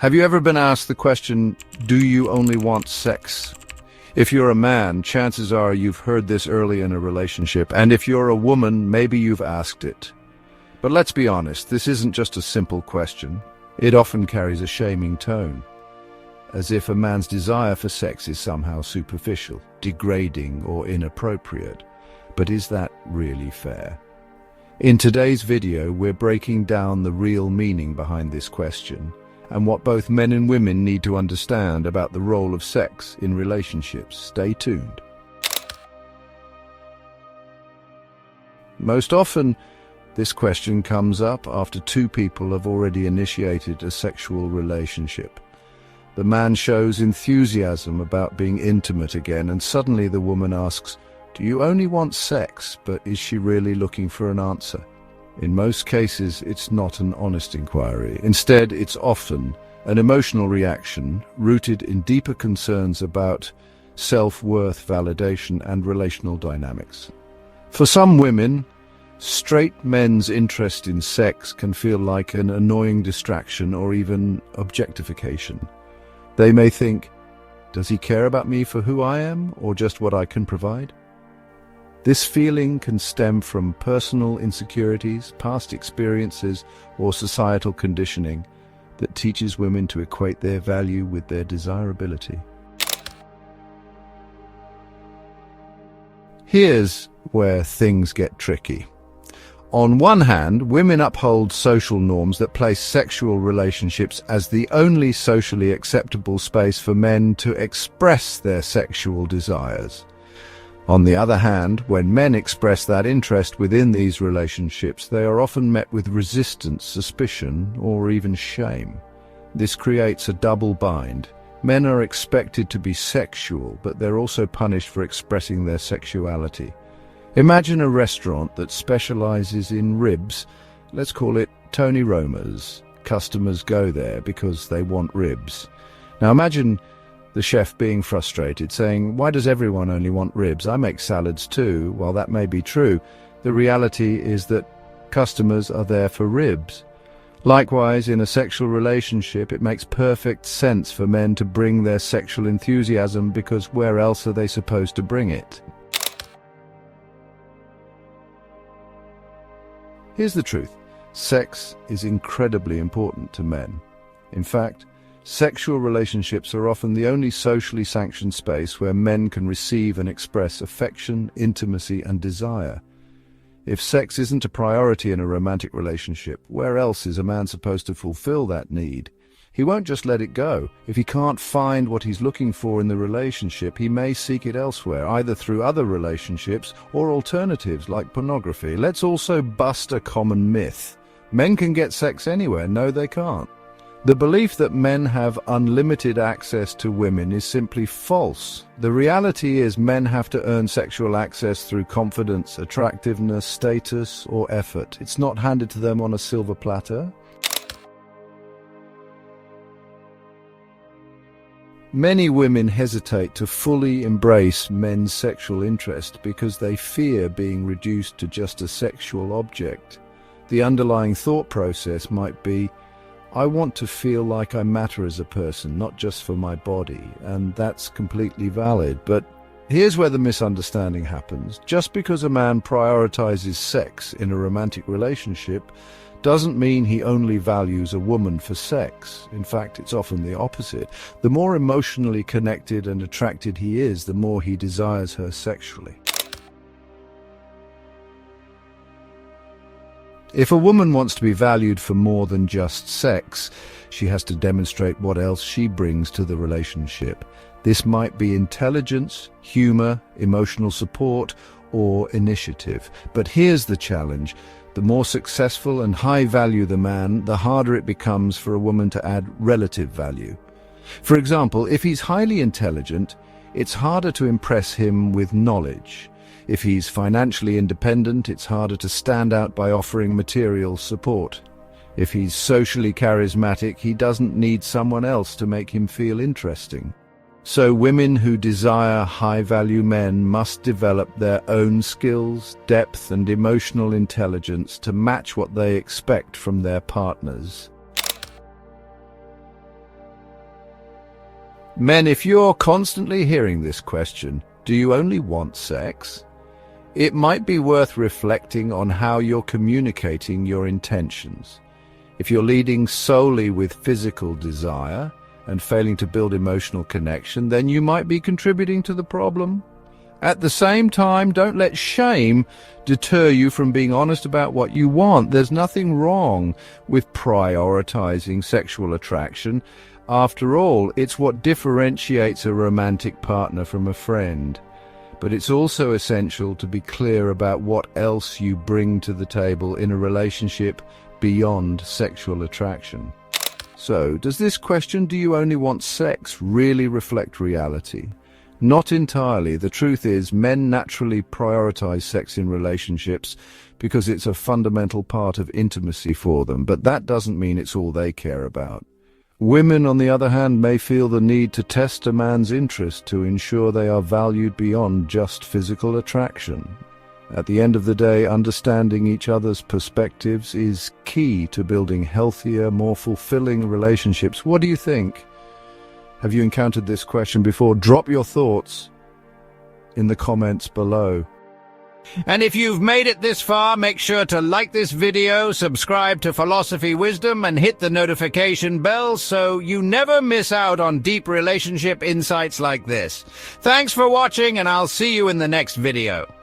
Have you ever been asked the question, do you only want sex? If you're a man, chances are you've heard this early in a relationship, and if you're a woman, maybe you've asked it. But let's be honest, this isn't just a simple question. It often carries a shaming tone, as if a man's desire for sex is somehow superficial, degrading, or inappropriate. But is that really fair? In today's video, we're breaking down the real meaning behind this question, and what both men and women need to understand about the role of sex in relationships. Stay tuned. Most often, this question comes up after two people have already initiated a sexual relationship. The man shows enthusiasm about being intimate again, and suddenly the woman asks, "Do you only want sex?" But is she really looking for an answer? In most cases, it's not an honest inquiry. Instead, it's often an emotional reaction rooted in deeper concerns about self-worth, validation, and relational dynamics. For some women, straight men's interest in sex can feel like an annoying distraction or even objectification. They may think, does he care about me for who I am or just what I can provide? This feeling can stem from personal insecurities, past experiences, or societal conditioning that teaches women to equate their value with their desirability. Here's where things get tricky. On one hand, women uphold social norms that place sexual relationships as the only socially acceptable space for men to express their sexual desires. On the other hand, when men express that interest within these relationships, they are often met with resistance, suspicion, or even shame. This creates a double bind. Men are expected to be sexual, but they're also punished for expressing their sexuality. Imagine a restaurant that specializes in ribs. Let's call it Tony Roma's. Customers go there because they want ribs. Now imagine the chef being frustrated, saying, "Why does everyone only want ribs? I make salads too." While that may be true, the reality is that customers are there for ribs. Likewise, in a sexual relationship, it makes perfect sense for men to bring their sexual enthusiasm, because where else are they supposed to bring it? Here's the truth. Sex is incredibly important to men. In fact, sexual relationships are often the only socially sanctioned space where men can receive and express affection, intimacy, and desire. If sex isn't a priority in a romantic relationship, where else is a man supposed to fulfill that need? He won't just let it go. If he can't find what he's looking for in the relationship, he may seek it elsewhere, either through other relationships or alternatives like pornography. Let's also bust a common myth. Men can get sex anywhere. No, they can't. The belief that men have unlimited access to women is simply false. The reality is men have to earn sexual access through confidence, attractiveness, status, or effort. It's not handed to them on a silver platter. Many women hesitate to fully embrace men's sexual interest because they fear being reduced to just a sexual object. The underlying thought process might be, I want to feel like I matter as a person, not just for my body, and that's completely valid. But here's where the misunderstanding happens. Just because a man prioritizes sex in a romantic relationship doesn't mean he only values a woman for sex. In fact, it's often the opposite. The more emotionally connected and attracted he is, the more he desires her sexually. If a woman wants to be valued for more than just sex, she has to demonstrate what else she brings to the relationship. This might be intelligence, humor, emotional support, or initiative. But here's the challenge. The more successful and high value the man, the harder it becomes for a woman to add relative value. For example, if he's highly intelligent, it's harder to impress him with knowledge. If he's financially independent, it's harder to stand out by offering material support. If he's socially charismatic, he doesn't need someone else to make him feel interesting. So women who desire high-value men must develop their own skills, depth, and emotional intelligence to match what they expect from their partners. Men, if you're constantly hearing this question, do you only want sex? It might be worth reflecting on how you're communicating your intentions. If you're leading solely with physical desire and failing to build emotional connection, then you might be contributing to the problem. At the same time, don't let shame deter you from being honest about what you want. There's nothing wrong with prioritizing sexual attraction. After all, it's what differentiates a romantic partner from a friend. But it's also essential to be clear about what else you bring to the table in a relationship beyond sexual attraction. So, does this question, do you only want sex, really reflect reality? Not entirely. The truth is, men naturally prioritize sex in relationships because it's a fundamental part of intimacy for them, but that doesn't mean it's all they care about. Women, on the other hand, may feel the need to test a man's interest to ensure they are valued beyond just physical attraction. At the end of the day, understanding each other's perspectives is key to building healthier, more fulfilling relationships. What do you think? Have you encountered this question before? Drop your thoughts in the comments below. And if you've made it this far, make sure to like this video, subscribe to Philosophy Wisdom, and hit the notification bell so you never miss out on deep relationship insights like this. Thanks for watching, and I'll see you in the next video.